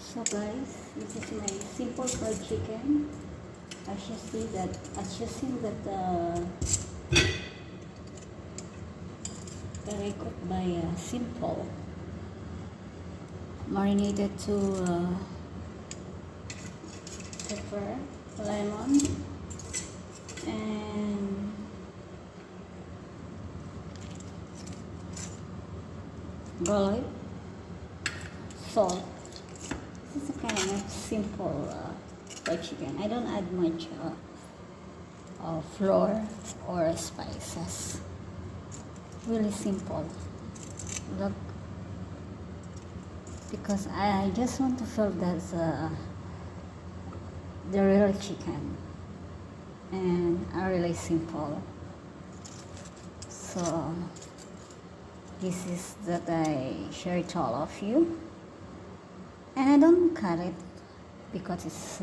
So guys, this is my simple fried chicken. As you see that that I cooked by simple, marinated to pepper, lemon, and garlic, salt. This is a kind of simple fried chicken. I don't add much flour or spices. Really simple. Look, because I just want to feel that's the real chicken, and are really simple. So this is that I share it to all of you, and I don't cut it because it's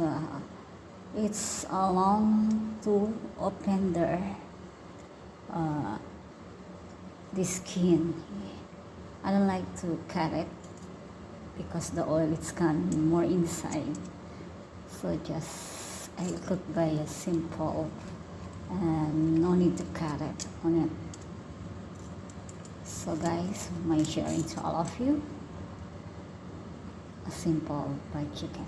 a long to open the skin. I don't like to cut it because the oil is gone more inside. So just I cook by a simple and no need to cut it on it. So guys, my sharing to all of you a simple fried chicken.